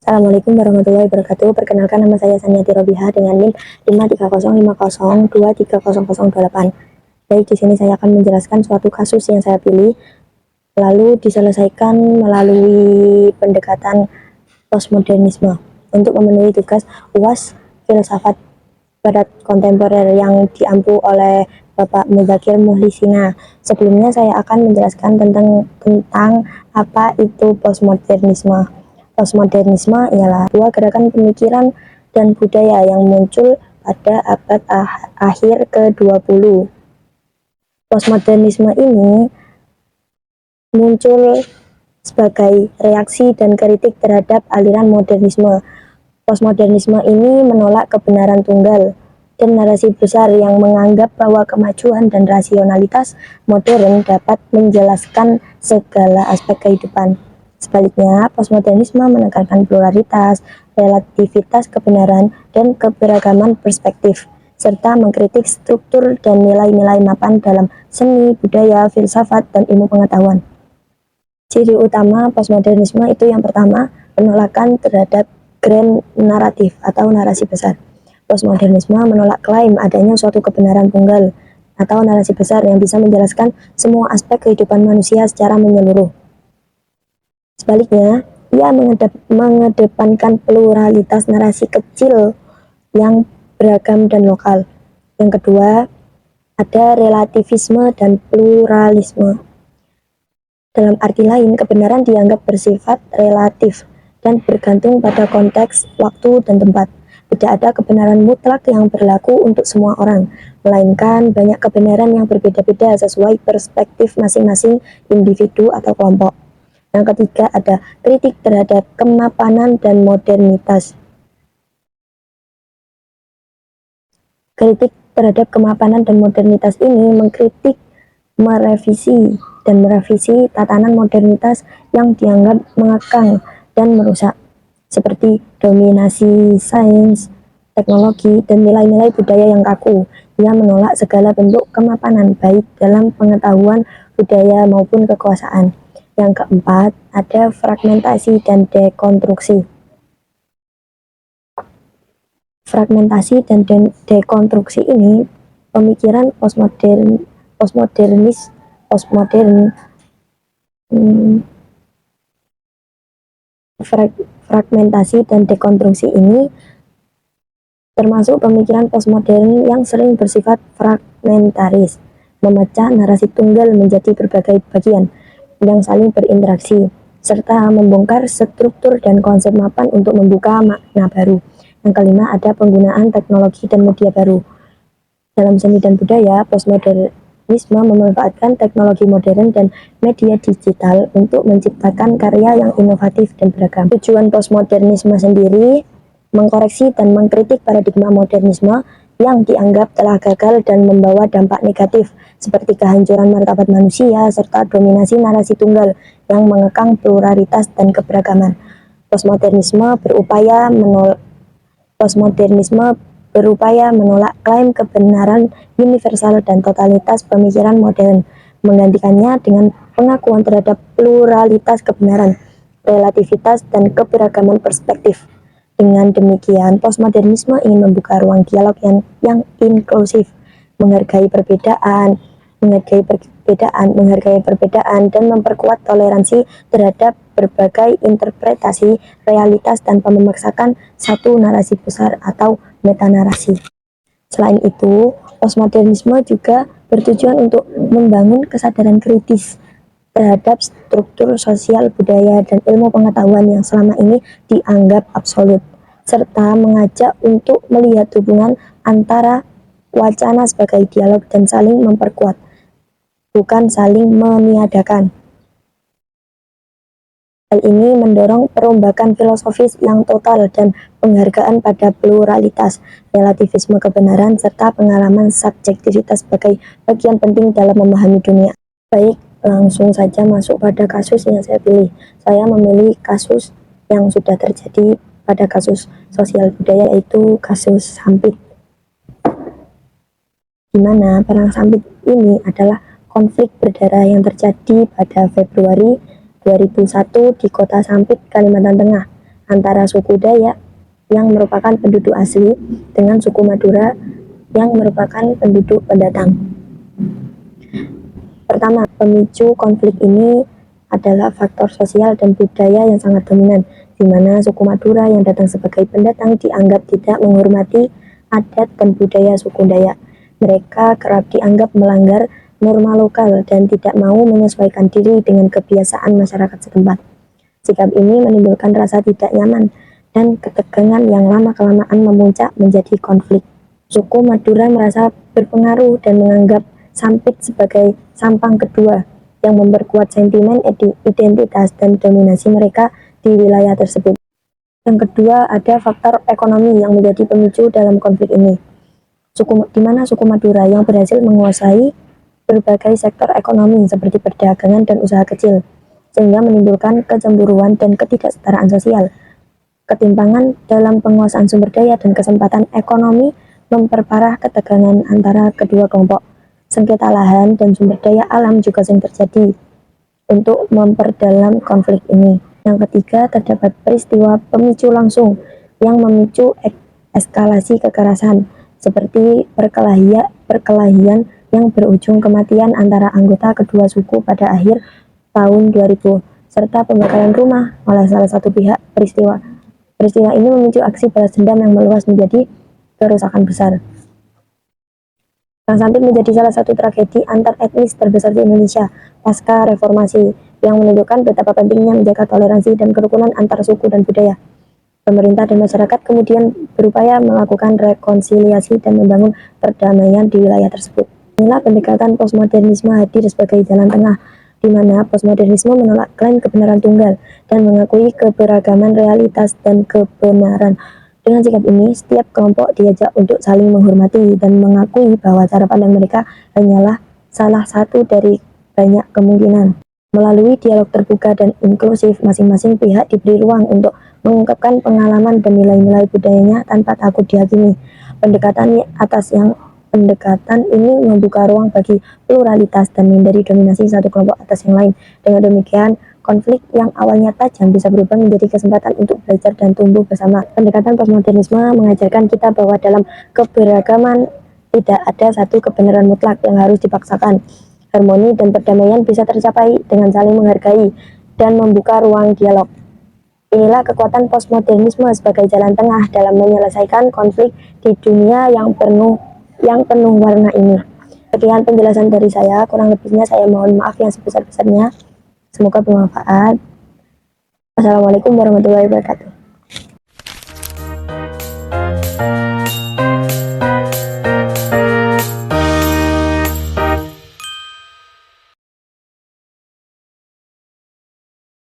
Assalamualaikum warahmatullahi wabarakatuh. Perkenalkan, nama saya Saniati Robiha dengan NIM 53050230008. Baik, di sini saya akan menjelaskan suatu kasus yang saya pilih, lalu diselesaikan melalui pendekatan postmodernisme untuk memenuhi tugas UAS Filsafat Barat Kontemporer yang diampu oleh Bapak Muzakir Muhlisina. Sebelumnya saya akan menjelaskan tentang apa itu postmodernisme. Postmodernisme ialah dua gerakan pemikiran dan budaya yang muncul pada abad akhir ke-20. Postmodernisme ini muncul sebagai reaksi dan kritik terhadap aliran modernisme. Postmodernisme ini menolak kebenaran tunggal dan narasi besar yang menganggap bahwa kemajuan dan rasionalitas modern dapat menjelaskan segala aspek kehidupan. Sebaliknya, postmodernisme menekankan pluralitas, relativitas kebenaran, dan keberagaman perspektif, serta mengkritik struktur dan nilai-nilai mapan dalam seni, budaya, filsafat, dan ilmu pengetahuan. Ciri utama postmodernisme itu yang pertama, penolakan terhadap grand naratif atau narasi besar. Postmodernisme menolak klaim adanya suatu kebenaran tunggal atau narasi besar yang bisa menjelaskan semua aspek kehidupan manusia secara menyeluruh. Sebaliknya, ia mengedepankan pluralitas narasi kecil yang beragam dan lokal. Yang kedua, ada relativisme dan pluralisme. Dalam arti lain, kebenaran dianggap bersifat relatif dan bergantung pada konteks, waktu, dan tempat. Tidak ada kebenaran mutlak yang berlaku untuk semua orang, melainkan banyak kebenaran yang berbeda-beda sesuai perspektif masing-masing individu atau kelompok. Yang ketiga, ada kritik terhadap kemapanan dan modernitas. Kritik terhadap kemapanan dan modernitas ini mengkritik, merevisi tatanan modernitas yang dianggap mengekang dan merusak, seperti dominasi sains, teknologi, dan nilai-nilai budaya yang kaku. Ia menolak segala bentuk kemapanan, baik dalam pengetahuan, budaya, maupun kekuasaan. Yang keempat, ada fragmentasi dan dekonstruksi. Fragmentasi dan dekonstruksi ini pemikiran postmodern. Fragmentasi dan dekonstruksi ini termasuk pemikiran postmodern yang sering bersifat fragmentaris, memecah narasi tunggal menjadi berbagai bagian yang saling berinteraksi, serta membongkar struktur dan konsep mapan untuk membuka makna baru. Yang kelima, ada penggunaan teknologi dan media baru. Dalam seni dan budaya, postmodernisme memanfaatkan teknologi modern dan media digital untuk menciptakan karya yang inovatif dan beragam. Tujuan postmodernisme sendiri mengkoreksi dan mengkritik paradigma modernisme yang dianggap telah gagal dan membawa dampak negatif seperti kehancuran martabat manusia serta dominasi narasi tunggal yang mengekang pluralitas dan keberagaman. Postmodernisme berupaya menolak klaim kebenaran universal dan totalitas pemikiran modern, menggantikannya dengan pengakuan terhadap pluralitas kebenaran, relativitas, dan keberagaman perspektif. Dengan demikian, postmodernisme ingin membuka ruang dialog yang inklusif, menghargai perbedaan, dan memperkuat toleransi terhadap berbagai interpretasi realitas tanpa memaksakan satu narasi besar atau metanarasi. Selain itu, postmodernisme juga bertujuan untuk membangun kesadaran kritis terhadap struktur sosial, budaya, dan ilmu pengetahuan yang selama ini dianggap absolut, serta mengajak untuk melihat hubungan antara wacana sebagai dialog dan saling memperkuat, bukan saling meniadakan. Hal ini mendorong perombakan filosofis yang total dan penghargaan pada pluralitas, relativisme kebenaran, serta pengalaman subjektivitas sebagai bagian penting dalam memahami dunia. Baik, langsung saja masuk pada kasus yang saya pilih. Saya memilih kasus yang sudah terjadi pada kasus sosial budaya, yaitu kasus Sampit. Di mana Perang Sampit ini adalah konflik berdarah yang terjadi pada Februari 2001 di kota Sampit, Kalimantan Tengah. antara suku Dayak yang merupakan penduduk asli dengan suku Madura yang merupakan penduduk pendatang. Pertama, pemicu konflik ini adalah faktor sosial dan budaya yang sangat dominan, di mana suku Madura yang datang sebagai pendatang dianggap tidak menghormati adat dan budaya suku Dayak. Mereka kerap dianggap melanggar norma lokal dan tidak mau menyesuaikan diri dengan kebiasaan masyarakat setempat. Sikap ini menimbulkan rasa tidak nyaman dan ketegangan yang lama-kelamaan memuncak menjadi konflik. Suku Madura merasa berpengaruh dan menganggap Sampit sebagai sampang kedua yang memperkuat sentimen identitas dan dominasi mereka di wilayah tersebut. Yang kedua, ada faktor ekonomi yang menjadi pemicu dalam konflik ini. Di mana suku Madura yang berhasil menguasai berbagai sektor ekonomi seperti perdagangan dan usaha kecil, sehingga menimbulkan kecemburuan dan ketidaksetaraan sosial. Ketimpangan dalam penguasaan sumber daya dan kesempatan ekonomi memperparah ketegangan antara kedua kelompok. Sengketa lahan dan sumber daya alam juga sering terjadi untuk memperdalam konflik ini. Yang ketiga, terdapat peristiwa pemicu langsung yang memicu eskalasi kekerasan, seperti perkelahian yang berujung kematian antara anggota kedua suku pada akhir tahun 2000, serta pembakaran rumah oleh salah satu pihak. Peristiwa ini memicu aksi balas dendam yang meluas menjadi kerusakan besar. Perang Sampit menjadi salah satu tragedi antar etnis terbesar di Indonesia pasca reformasi, yang menunjukkan betapa pentingnya menjaga toleransi dan kerukunan antar suku dan budaya. Pemerintah dan masyarakat kemudian berupaya melakukan rekonsiliasi dan membangun perdamaian di wilayah tersebut. Inilah pendekatan postmodernisme hadir sebagai jalan tengah, di mana postmodernisme menolak klaim kebenaran tunggal dan mengakui keberagaman realitas dan kebenaran. Dengan sikap ini, setiap kelompok diajak untuk saling menghormati dan mengakui bahwa cara pandang mereka hanyalah salah satu dari banyak kemungkinan. Melalui dialog terbuka dan inklusif, masing-masing pihak diberi ruang untuk mengungkapkan pengalaman dan nilai-nilai budayanya tanpa takut dihakimi. Pendekatan ini membuka ruang bagi pluralitas dan menghindari dominasi satu kelompok atas yang lain. Dengan demikian, konflik yang awalnya tajam bisa berubah menjadi kesempatan untuk belajar dan tumbuh bersama. Pendekatan postmodernisme mengajarkan kita bahwa dalam keberagaman tidak ada satu kebenaran mutlak yang harus dipaksakan. Harmoni dan perdamaian bisa tercapai dengan saling menghargai dan membuka ruang dialog. Inilah kekuatan postmodernisme sebagai jalan tengah dalam menyelesaikan konflik di dunia yang penuh warna ini. Sekian penjelasan dari saya, kurang lebihnya saya mohon maaf yang sebesar-besarnya. Semoga bermanfaat. Assalamualaikum warahmatullahi wabarakatuh.